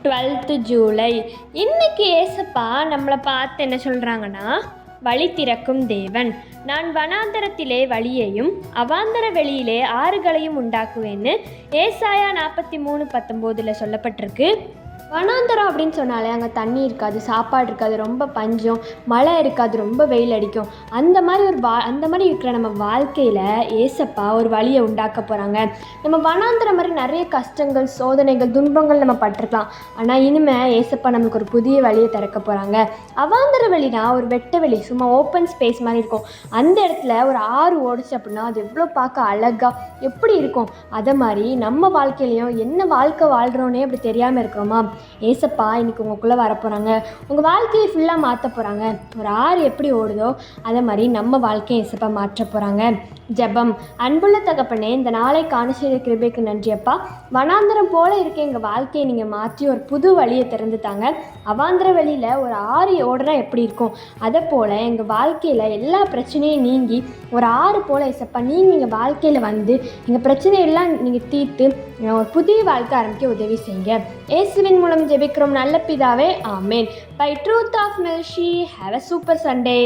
12th July. இன்னைக்கு ஏசப்பா நம்மளை பார்த்து என்ன சொல்கிறாங்கன்னா, வழி திறக்கும் தேவன், நான் வனாந்தரத்திலே வழியையும் அவாந்தர வெளியிலே ஆறுகளையும் உண்டாக்குவேன்னு ஏசாயா 43:19 சொல்லப்பட்டிருக்கு. வனாந்தரம் அப்படின்னு சொன்னாலே அங்கே தண்ணி இருக்காது, சாப்பாடு இருக்காது, ரொம்ப பஞ்சம், மழை இருக்காது, ரொம்ப வெயில் அடிக்கும். அந்த மாதிரி இருக்கிற நம்ம வாழ்க்கையில் ஏசப்பா ஒரு வழியை உண்டாக்க போகிறாங்க. நம்ம வனாந்தரம் மாதிரி நிறைய கஷ்டங்கள், சோதனைகள், துன்பங்கள் நம்ம பட்டிருக்கலாம். ஆனால் இனிமேல் ஏசப்பா நமக்கு ஒரு புதிய வழியை திறக்க போகிறாங்க. அவாந்தர வெளினா ஒரு வெட்ட வெளி, சும்மா ஓப்பன் ஸ்பேஸ் மாதிரி இருக்கும். அந்த இடத்துல ஒரு ஆறு ஓடிச்சு அப்படின்னா அது எவ்வளோ பார்க்க அழகாக எப்படி இருக்கும். அதை மாதிரி நம்ம வாழ்க்கையிலையும் என்ன வாழ்க்கை வாழ்கிறோன்னே அப்படி தெரியாமல் இருக்கிறோமா, ஏசப்பா இன்னைக்கு உங்களுக்குள்ளே வரப்போகிறாங்க. உங்கள் வாழ்க்கையை ஃபுல்லாக மாற்ற போகிறாங்க. ஒரு ஆறு எப்படி ஓடுதோ அதை மாதிரி நம்ம வாழ்க்கையை ஏசப்பா மாற்ற போகிறாங்க. ஜெபம். அன்புள்ள தகப்பனே, இந்த நாளை காண செய்த கிருபைக்கு நன்றியப்பா. வனாந்தரம் போல் இருக்க எங்கள் வாழ்க்கையை நீங்கள் மாற்றி ஒரு புது வழியை திறந்துட்டாங்க. அவாந்தர வழியில் ஒரு ஆறு ஓடுனா எப்படி இருக்கும், அதை போல் எங்கள் வாழ்க்கையில் எல்லா பிரச்சனையும் நீங்கி ஒரு ஆறு போல் ஏசப்பா நீங்கள் எங்கள் வாழ்க்கையில் வந்து எங்கள் பிரச்சனையெல்லாம் நீங்கள் தீர்த்து ஒரு புதிய வாழ்க்கை ஆரம்பிக்க உதவி செய்யுங்க. இயேசுவின் மூலம் ஜெபிக்கிறோம் நல்ல பிதாவே, ஆமேன். By truth of mercy, have a super Sunday.